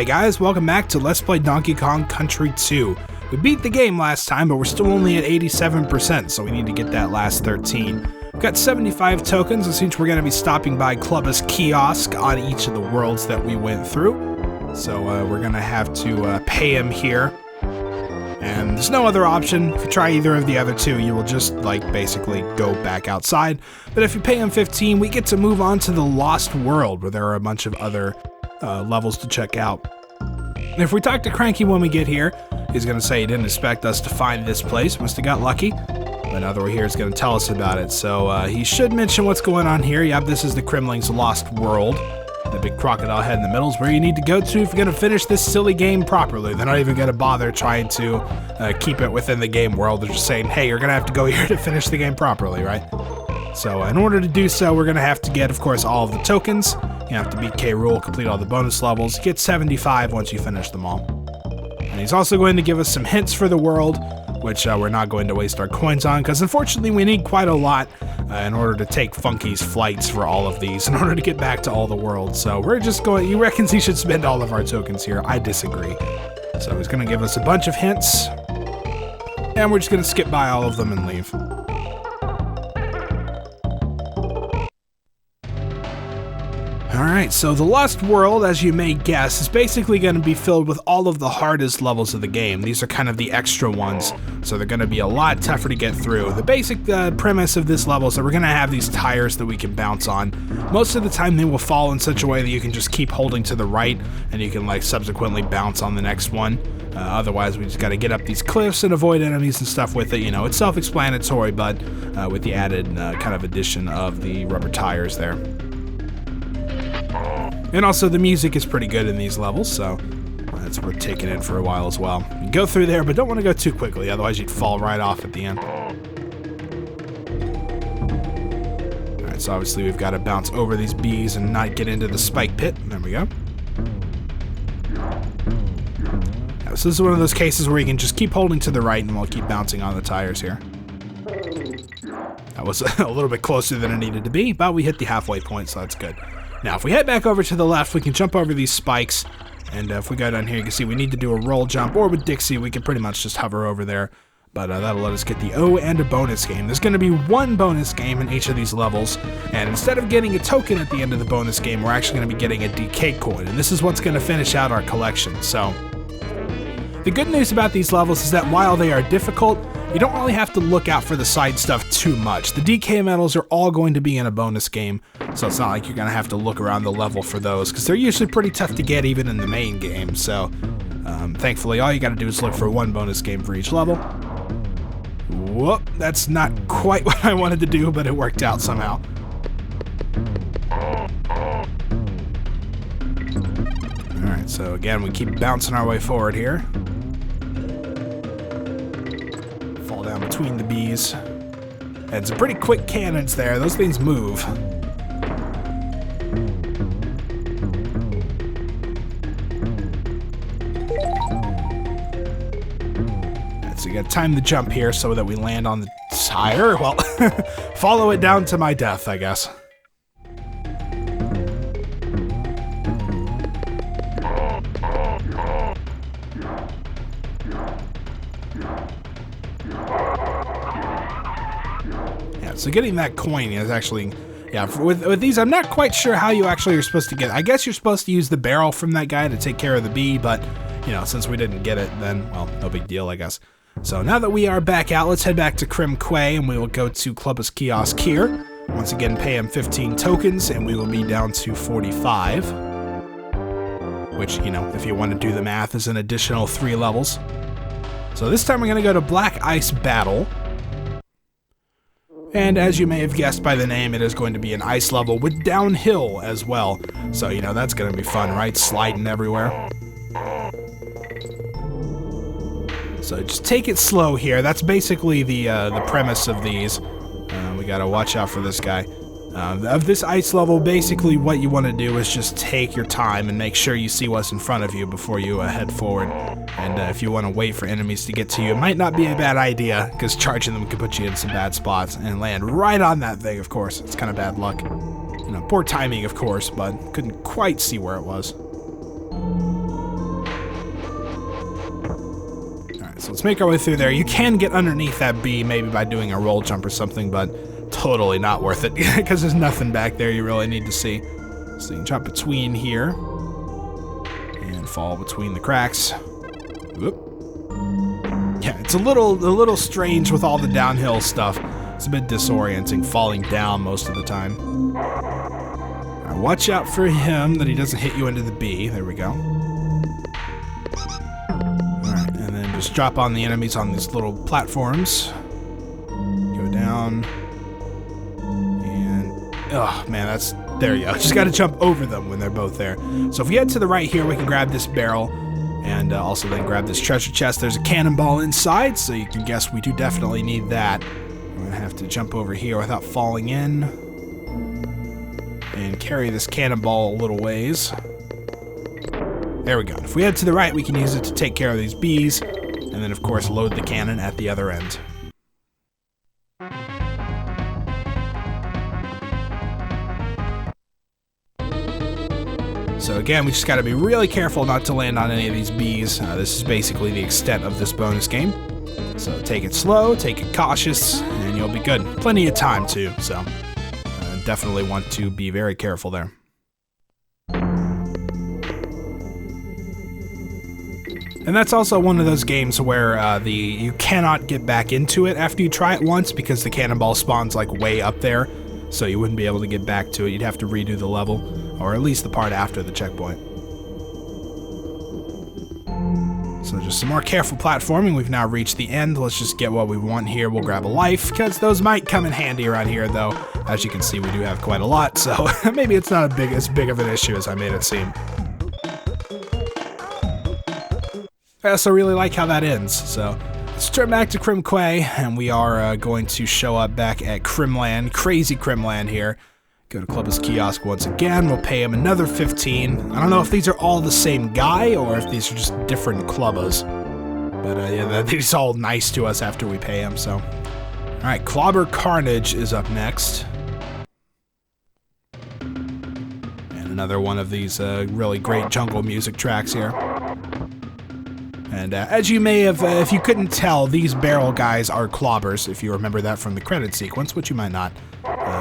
Hey guys, welcome back to Let's Play Donkey Kong Country 2. We beat the game last time, but we're still only at 87%, so we need to get that last 13. We've got 75 tokens, and since we're going to be stopping by Clubber's Kiosk on each of the worlds that we went through, so we're going to have to pay him here. And there's no other option. If you try either of the other two, you will just, basically go back outside. But if you pay him 15, we get to move on to the Lost World, where there are a bunch of other levels to check out. And if we talk to Cranky when we get here, he's going to say he didn't expect us to find this place. Must have got lucky. But now that we're here, he's going to tell us about it. So he should mention what's going on here. Yep, this is the Kremling's Lost World. The big crocodile head in the middle is where you need to go to if you're going to finish this silly game properly. They're not even going to bother trying to keep it within the game world. They're just saying, hey, you're going to have to go here to finish the game properly, right? So in order to do so, we're going to have to get, of course, all of the tokens. You have to beat K. Rool, complete all the bonus levels, get 75 once you finish them all. And he's also going to give us some hints for the world, which we're not going to waste our coins on, because unfortunately we need quite a lot in order to take Funky's flights for all of these, in order to get back to all the worlds. So we're just going, he reckons he should spend all of our tokens here. I disagree. So he's going to give us a bunch of hints, and we're just going to skip by all of them and leave. Alright, so the Lost World, as you may guess, is basically going to be filled with all of the hardest levels of the game. These are kind of the extra ones, so they're going to be a lot tougher to get through. The basic premise of this level is that we're going to have these tires that we can bounce on. Most of the time they will fall in such a way that you can just keep holding to the right, and you can subsequently bounce on the next one. Otherwise, we just got to get up these cliffs and avoid enemies and stuff with it. You know, it's self-explanatory, but with the added kind of addition of the rubber tires there. And also, the music is pretty good in these levels, so that's worth taking in for a while as well. You go through there, but don't want to go too quickly, otherwise you'd fall right off at the end. Alright, so obviously we've got to bounce over these bees and not get into the spike pit. There we go. Now, so this is one of those cases where you can just keep holding to the right and we'll keep bouncing on the tires here. That was a little bit closer than it needed to be, but we hit the halfway point, so that's good. Now, if we head back over to the left, we can jump over these spikes, and if we go down here, you can see we need to do a roll jump, or with Dixie, we can pretty much just hover over there, but that'll let us get the O and a bonus game. There's going to be one bonus game in each of these levels, and instead of getting a token at the end of the bonus game, we're actually going to be getting a DK coin, and this is what's going to finish out our collection. So, the good news about these levels is that while they are difficult, you don't really have to look out for the side stuff too much. The DK medals are all going to be in a bonus game, so it's not like you're going to have to look around the level for those, because they're usually pretty tough to get even in the main game. So, thankfully, all you got to do is look for one bonus game for each level. Whoop, that's not quite what I wanted to do, but it worked out somehow. Alright, so again, we keep bouncing our way forward here. Fall down between the bees. And some pretty quick cannons there. Those things move. Right, so you gotta time the jump here so that we land on the tire. Well, follow it down to my death, I guess. So getting that coin is actually, yeah, with these, I'm not quite sure how you actually are supposed to get it. I guess you're supposed to use the barrel from that guy to take care of the bee, but, you know, since we didn't get it, then, well, no big deal, I guess. So now that we are back out, let's head back to Crocodile Core, and we will go to Clubber's Kiosk here. Once again, pay him 15 tokens, and we will be down to 45. Which, you know, if you want to do the math, is an additional 3 levels. So this time we're going to go to Black Ice Battle. And as you may have guessed by the name, it is going to be an ice level with downhill as well. So, you know, that's going to be fun, right? Sliding everywhere. So just take it slow here. That's basically the premise of these. We got to watch out for this guy. Of this ice level, basically what you want to do is just take your time and make sure you see what's in front of you before you head forward. And if you want to wait for enemies to get to you, it might not be a bad idea, because charging them can put you in some bad spots and land right on that thing, of course. It's kind of bad luck. You know, poor timing, of course, but couldn't quite see where it was. let's make our way through there. You can get underneath that bee maybe by doing a roll jump or something, but totally not worth it because there's nothing back there you really need to see. So you can jump between here and fall between the cracks. Whoop. Yeah, it's a little strange with all the downhill stuff. It's a bit disorienting, falling down most of the time. Right, watch out for him that he doesn't hit you into the bee. There we go. Alright, and then just drop on the enemies on these little platforms. Go down. And, oh man, there you go. Just gotta jump over them when they're both there. So if we head to the right here, we can grab this barrel. And also then grab this treasure chest. There's a cannonball inside, so you can guess we do definitely need that. We're gonna have to jump over here without falling in. And carry this cannonball a little ways. There we go. If we head to the right, we can use it to take care of these bees. And then, of course, load the cannon at the other end. So again, we just got to be really careful not to land on any of these bees. This is basically the extent of this bonus game. So take it slow, take it cautious, and you'll be good. Plenty of time too, so definitely want to be very careful there. And that's also one of those games where you cannot get back into it after you try it once because the cannonball spawns like way up there. So you wouldn't be able to get back to it. You'd have to redo the level, or at least the part after the checkpoint. So just some more careful platforming. We've now reached the end. Let's just get what we want here. We'll grab a life, because those might come in handy around here, though. As you can see, we do have quite a lot, so maybe it's not as big of an issue as I made it seem. I also really like how that ends, so let's turn back to Crocodile Core, and we are going to show up back at Crimland, crazy Crimland here. Go to Club's Kiosk once again. We'll pay him another 15. I don't know if these are all the same guy or if these are just different Clubbas. But yeah, he's all nice to us after we pay him, so. Alright, Clobber Carnage is up next. And another one of these really great jungle music tracks here. And as you may have, if you couldn't tell, these barrel guys are clobbers, if you remember that from the credit sequence, which you might not.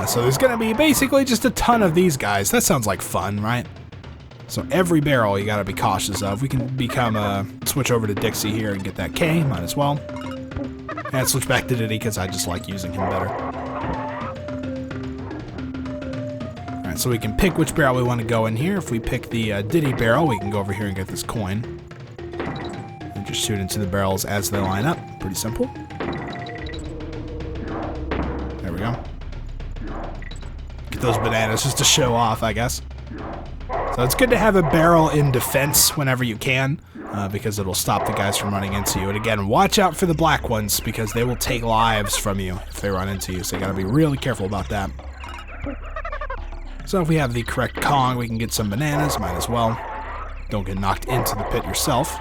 So there's going to be basically just a ton of these guys. That sounds like fun, right? So every barrel you got to be cautious of. We can switch over to Dixie here and get that K, might as well. And switch back to Diddy because I just like using him better. Alright, so we can pick which barrel we want to go in here. If we pick the Diddy barrel, we can go over here and get this coin. Just shoot into the barrels as they line up. Pretty simple. There we go. Get those bananas just to show off, I guess. So it's good to have a barrel in defense whenever you can, because it'll stop the guys from running into you. And again, watch out for the black ones, because they will take lives from you if they run into you, so you gotta be really careful about that. So if we have the correct Kong, we can get some bananas, might as well. Don't get knocked into the pit yourself.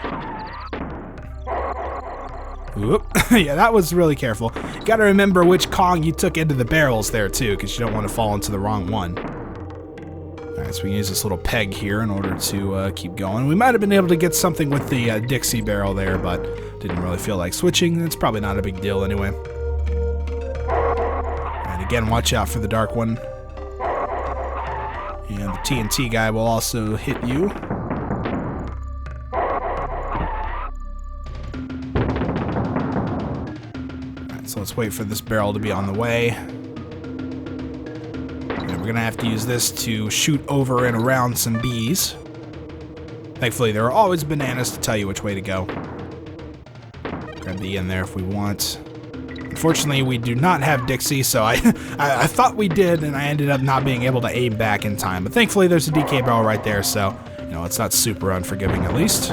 Whoop. Yeah, that was really careful. Gotta remember which Kong you took into the barrels there too, because you don't want to fall into the wrong one. Alright, so we can use this little peg here in order to keep going. We might have been able to get something with the Dixie barrel there, but didn't really feel like switching. It's probably not a big deal anyway. And again, watch out for the dark one. And the TNT guy will also hit you. So let's wait for this barrel to be on the way. And we're gonna have to use this to shoot over and around some bees. Thankfully, there are always bananas to tell you which way to go. Grab the in there if we want. Unfortunately, we do not have Dixie, so I thought we did, and I ended up not being able to aim back in time. But thankfully, there's a DK barrel right there, so you know it's not super unforgiving at least.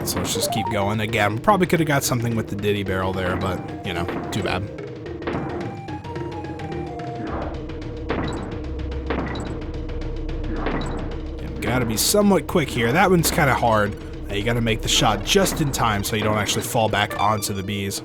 So let's just keep going. Again, probably could have got something with the Diddy barrel there, but, you know, too bad. Yeah, gotta be somewhat quick here. That one's kind of hard. You gotta make the shot just in time so you don't actually fall back onto the bees.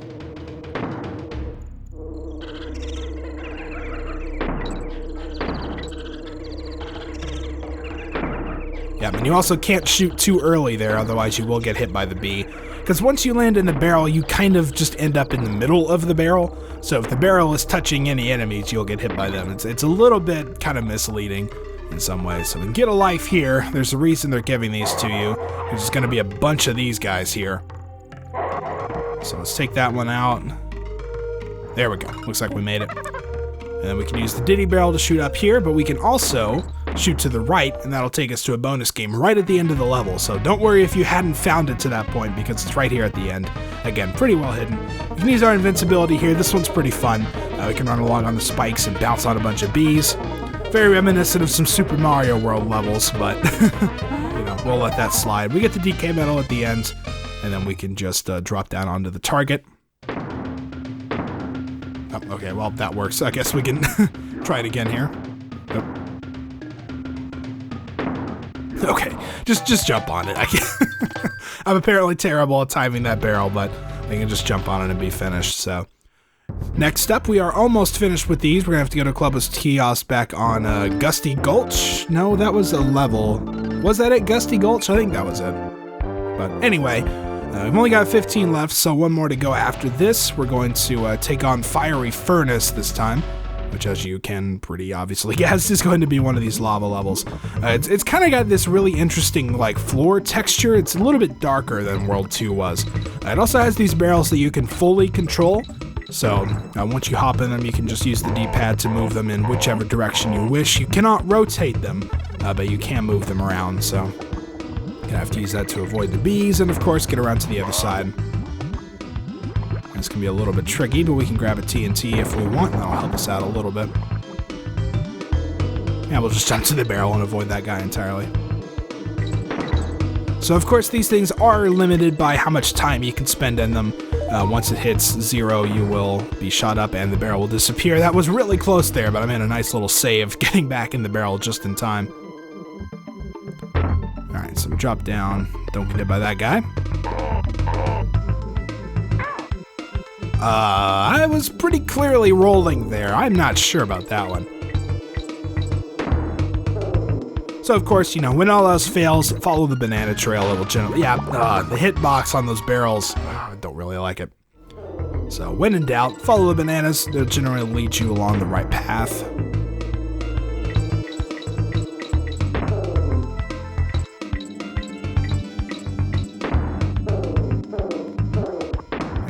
Yeah, and you also can't shoot too early there, otherwise you will get hit by the bee. Because once you land in the barrel, you kind of just end up in the middle of the barrel. So if the barrel is touching any enemies, you'll get hit by them. It's a little bit kind of misleading in some ways. So we get a life here. There's a reason they're giving these to you. There's just going to be a bunch of these guys here. So let's take that one out. There we go. Looks like we made it. And then we can use the Diddy barrel to shoot up here, but we can also shoot to the right, and that'll take us to a bonus game right at the end of the level. So don't worry if you hadn't found it to that point, because it's right here at the end. Again, pretty well hidden. We can use our invincibility here. This one's pretty fun. We can run along on the spikes and bounce on a bunch of bees. Very reminiscent of some Super Mario World levels, but you know, we'll let that slide. We get the DK medal at the end, and then we can just drop down onto the target. Oh, okay, well, that works. I guess we can try it again here. Yep. Okay, just jump on it. I'm apparently terrible at timing that barrel, but we can just jump on it and be finished. So next up, we are almost finished with these. We're gonna have to go to Club's Kiosk back on Gusty Gulch. No, that was a level. Was that it, Gusty Gulch? I think that was it. But anyway, we've only got 15 left, so one more to go after this. We're going to take on Fiery Furnace this time, which, as you can pretty obviously guess, is going to be one of these lava levels. It's kind of got this really interesting like floor texture. It's a little bit darker than World 2 was. It also has these barrels that you can fully control. So once you hop in them, you can just use the D-pad to move them in whichever direction you wish. You cannot rotate them, but you can move them around. So you have to use that to avoid the bees and, of course, get around to the other side. This can be a little bit tricky, but we can grab a TNT if we want. That'll help us out a little bit. Yeah, we'll just jump to the barrel and avoid that guy entirely. So, of course, these things are limited by how much time you can spend in them. Once it hits 0, you will be shot up and the barrel will disappear. That was really close there, but I made a nice little save getting back in the barrel just in time. Alright, so we drop down. Don't get hit by that guy. I was pretty clearly rolling there. I'm not sure about that one. So, of course, you know, when all else fails, follow the banana trail. It will generally... Yeah, the hitbox on those barrels, I don't really like it. So, when in doubt, follow the bananas. They'll generally lead you along the right path.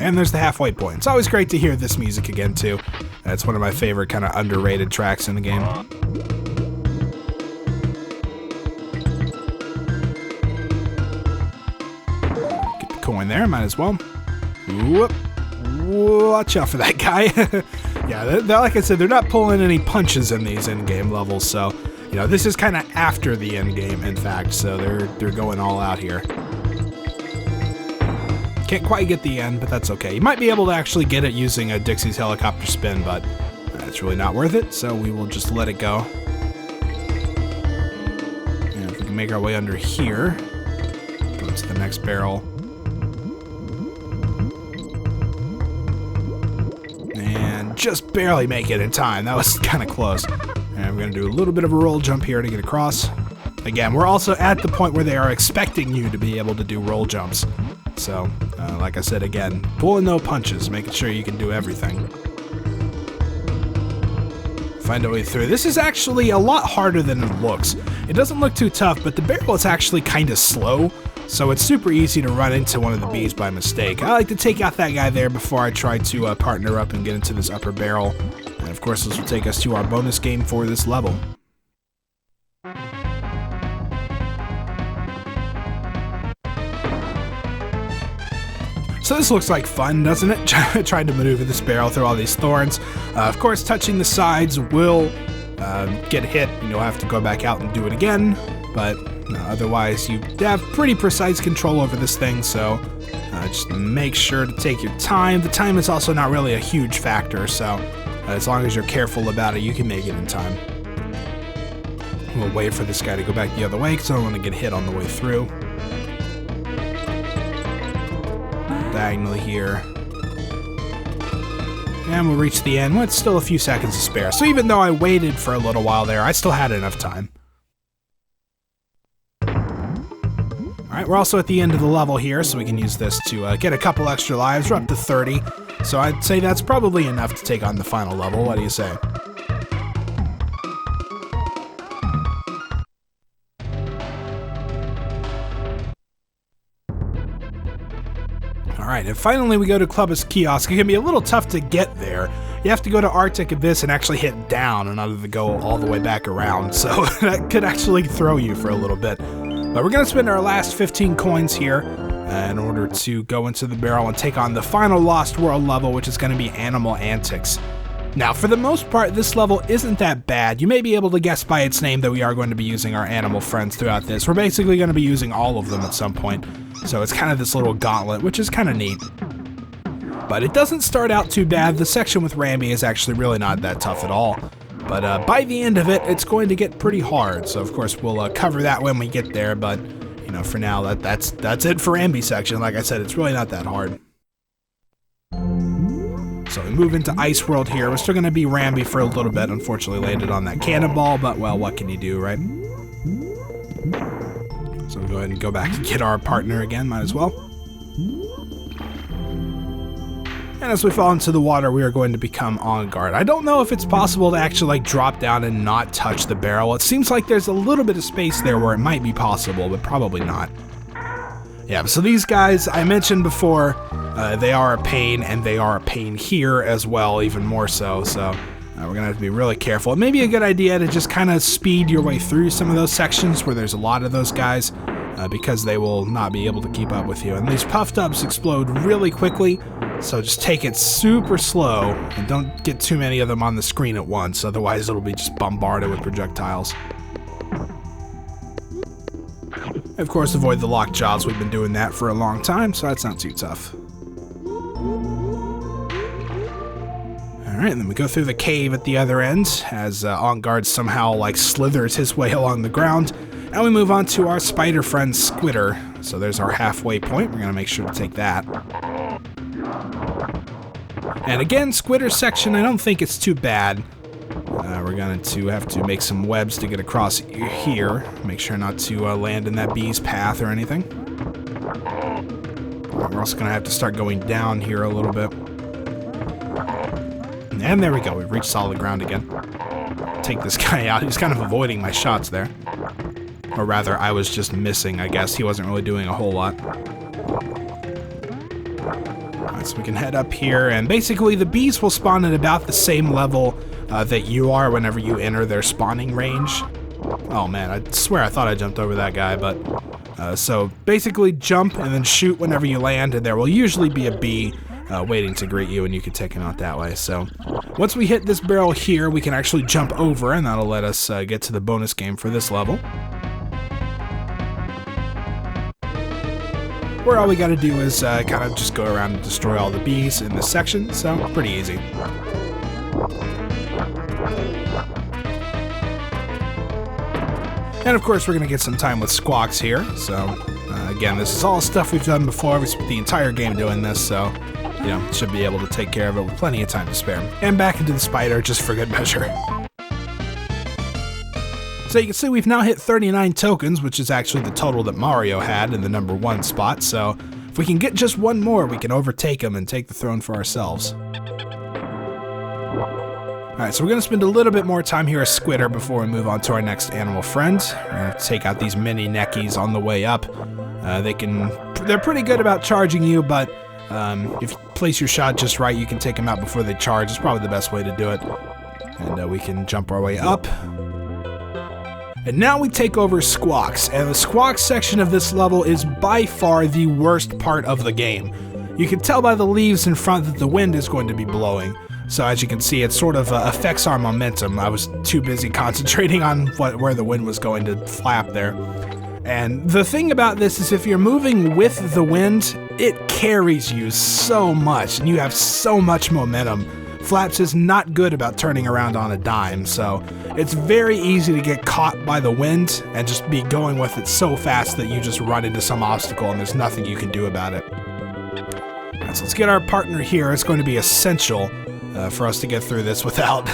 And there's the halfway point. It's always great to hear this music again, too. It's one of my favorite kind of underrated tracks in the game. Get the coin there, might as well. Whoop. Watch out for that guy. Yeah, like I said, they're not pulling any punches in these in-game levels, so, you know, this is kind of after the end game, in fact, so they're going all out here. Can't quite get the end, but that's okay. You might be able to actually get it using a Dixie's helicopter spin, but it's really not worth it, so we will just let it go. And if we can make our way under here, go to the next barrel. And just barely make it in time. That was kind of close. And we're going to do a little bit of a roll jump here to get across. Again, we're also at the point where they are expecting you to be able to do roll jumps. So, like I said again, pulling no punches, making sure you can do everything. Find a way through. This is actually a lot harder than it looks. It doesn't look too tough, but the barrel is actually kind of slow, so it's super easy to run into one of the bees by mistake. I like to take out that guy there before I try to partner up and get into this upper barrel. And of course, this will take us to our bonus game for this level. So this looks like fun, doesn't it? Trying to maneuver this barrel through all these thorns. Of course, touching the sides will get hit, and you'll have to go back out and do it again. But otherwise, you have pretty precise control over this thing, so just make sure to take your time. The time is also not really a huge factor, so as long as you're careful about it, you can make it in time. We'll wait for this guy to go back the other way, because I don't want to get hit on the way through. Diagonally here. And we'll reach the end with still a few seconds to spare. So even though I waited for a little while there, I still had enough time. Alright, we're also at the end of the level here, so we can use this to get a couple extra lives. We're up to 30, so I'd say that's probably enough to take on the final level. What do you say? Alright, and finally we go to Kiosk. It can be a little tough to get there. You have to go to Arctic Abyss and actually hit down in order to go all the way back around, so that could actually throw you for a little bit. But we're going to spend our last 15 coins here in order to go into the barrel and take on the final Lost World level, which is going to be Animal Antics. Now, for the most part, this level isn't that bad. You may be able to guess by its name that we are going to be using our animal friends throughout this. We're basically going to be using all of them at some point, so it's kind of this little gauntlet, which is kind of neat. But it doesn't start out too bad. The section with Rambi is actually really not that tough at all. But by the end of it, it's going to get pretty hard. So of course we'll cover that when we get there. But you know, for now, that's it for Rambi section. Like I said, it's really not that hard. So we move into Ice World here. We're still going to be Rambi for a little bit. Unfortunately, landed on that cannonball. But well, what can you do, right? So we'll go ahead and go back and get our partner again. Might as well. And as we fall into the water, we are going to become on guard. I don't know if it's possible to actually like drop down and not touch the barrel. It seems like there's a little bit of space there where it might be possible, but probably not. Yeah, so these guys, I mentioned before, they are a pain, and they are a pain here as well, even more so. So we're going to have to be really careful. It may be a good idea to just kind of speed your way through some of those sections where there's a lot of those guys, because they will not be able to keep up with you. And these puffed ups explode really quickly. So just take it super slow and don't get too many of them on the screen at once, otherwise it'll be just bombarded with projectiles. Of course, avoid the locked jaws. We've been doing that for a long time, so that's not too tough. Alright, and then we go through the cave at the other end as On Guard somehow like slithers his way along the ground. And we move on to our spider friend Squitter. So there's our halfway point. We're going to make sure to take that. And again, Squitter section, I don't think it's too bad. We're going to have to make some webs to get across here. Make sure not to land in that bee's path or anything. We're also going to have to start going down here a little bit. And there we go, we've reached solid ground again. Take this guy out, he's kind of avoiding my shots there. Or rather, I was just missing, I guess. He wasn't really doing a whole lot. Alright, so we can head up here, and basically the bees will spawn at about the same level that you are whenever you enter their spawning range. Oh man, I swear I thought I jumped over that guy, but... so basically jump and then shoot whenever you land, and there will usually be a bee waiting to greet you, and you can take him out that way. So once we hit this barrel here, we can actually jump over, and that'll let us get to the bonus game for this level. Where all we gotta do is kind of just go around and destroy all the bees in this section, so pretty easy. And of course we're gonna get some time with Squawks here, so again, this is all stuff we've done before. We spent the entire game doing this, so you know, should be able to take care of it with plenty of time to spare. And back into the spider just for good measure. So you can see we've now hit 39 tokens, which is actually the total that Mario had in the number 1 spot, so if we can get just one more, we can overtake him and take the throne for ourselves. Alright, so we're going to spend a little bit more time here as Squitter before we move on to our next animal friend. We're going to take out these mini neckies on the way up. They're pretty good about charging you, but if you place your shot just right, you can take them out before they charge. It's probably the best way to do it. And we can jump our way up. And now we take over Squawks, and the Squawks section of this level is by far the worst part of the game. You can tell by the leaves in front that the wind is going to be blowing. So as you can see, it sort of affects our momentum. I was too busy concentrating on where the wind was going to flap there. And the thing about this is if you're moving with the wind, it carries you so much, and you have so much momentum. Flaps is not good about turning around on a dime, so it's very easy to get caught by the wind and just be going with it so fast that you just run into some obstacle and there's nothing you can do about it. Alright, so let's get our partner here. It's going to be essential for us to get through this without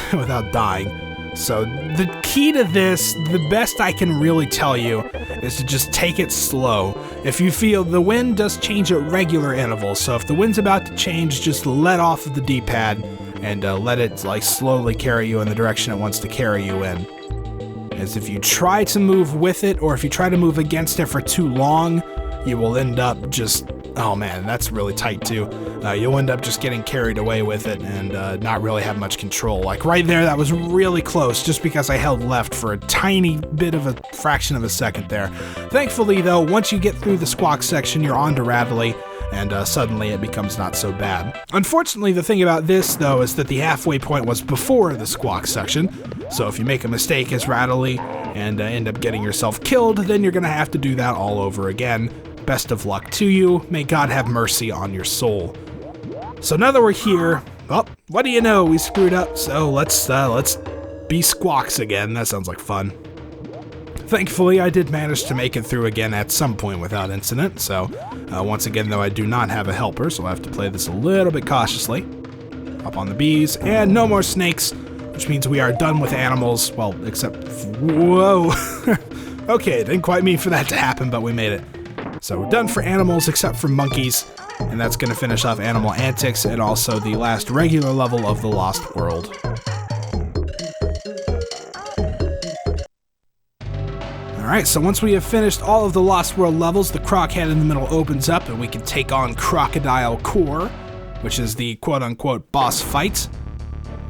dying. So the key to this, the best I can really tell you, is to just take it slow. If you feel the wind does change at regular intervals, so if the wind's about to change, just let off of the D-pad and let it like slowly carry you in the direction it wants to carry you in. As if you try to move with it, or if you try to move against it for too long, you will end up just, oh man, that's really tight too. You'll end up just getting carried away with it and not really have much control. Like right there, that was really close just because I held left for a tiny bit of a fraction of a second there. Thankfully though, once you get through the squawk section, you're on to Rattly, and suddenly it becomes not so bad. Unfortunately, the thing about this though is that the halfway point was before the squawk section, so if you make a mistake as Rattly and end up getting yourself killed, then you're gonna have to do that all over again. Sbest of luck to you. May God have mercy on your soul. So now that we're here, well, what do you know? We screwed up, so let's be squawks again. That sounds like fun. Thankfully, I did manage to make it through again at some point without incident, so once again, though, I do not have a helper, so I have to play this a little bit cautiously. Up on the bees, and no more snakes, which means we are done with animals, well, except, whoa. Okay, didn't quite mean for that to happen, but we made it. So we're done for animals except for monkeys, and that's going to finish off Animal Antics and also the last regular level of the Lost World. Alright, so once we have finished all of the Lost World levels, the croc head in the middle opens up and we can take on Crocodile Core, which is the quote-unquote boss fight.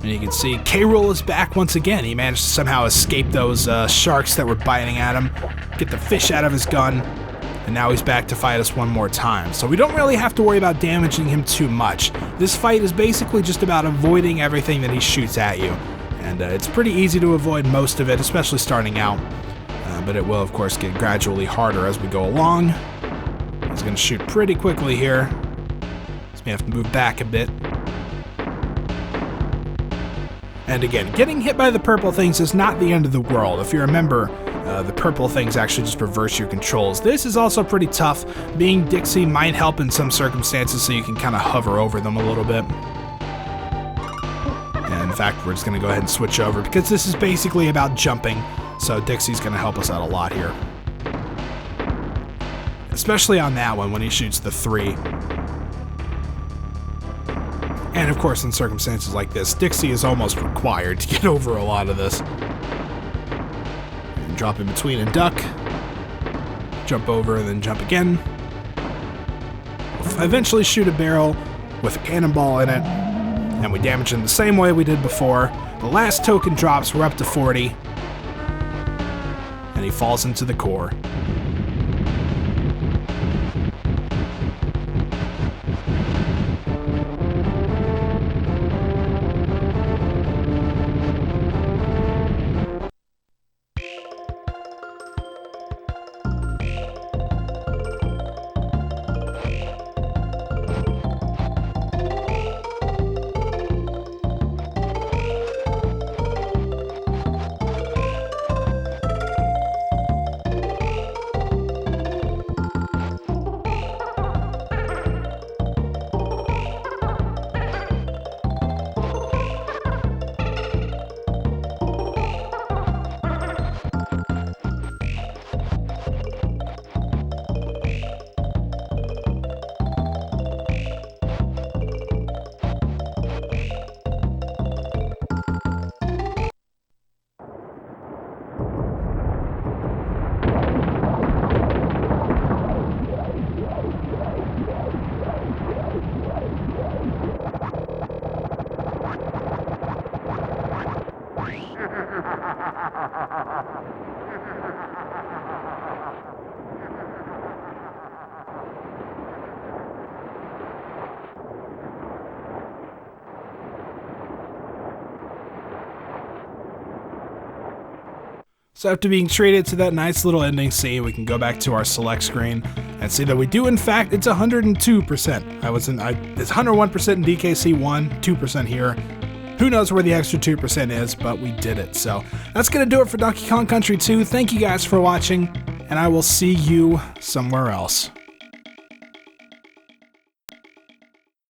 And you can see K-Rool is back once again. He managed to somehow escape those sharks that were biting at him, get the fish out of his gun, and now he's back to fight us one more time. So we don't really have to worry about damaging him too much. This fight is basically just about avoiding everything that he shoots at you. And it's pretty easy to avoid most of it, especially starting out. But it will, of course, get gradually harder as we go along. He's going to shoot pretty quickly here. So we have to move back a bit. And again, getting hit by the purple things is not the end of the world. If you remember, the purple things actually just reverse your controls. This is also pretty tough. Being Dixie might help in some circumstances so you can kind of hover over them a little bit. And in fact, we're just going to go ahead and switch over because this is basically about jumping. So Dixie's going to help us out a lot here. Especially on that one when he shoots the 3. And of course, in circumstances like this, Dixie is almost required to get over a lot of this. And drop in between and duck. Jump over and then jump again. Eventually shoot a barrel with a cannonball in it. And we damage him the same way we did before. The last token drops, we're up to 40. And he falls into the core. So after being treated to that nice little ending scene, we can go back to our select screen and see that we do, in fact, it's 102%. It's 101% in DKC 1, 2% here. Who knows where the extra 2% is, but we did it. So that's going to do it for Donkey Kong Country 2. Thank you guys for watching, and I will see you somewhere else.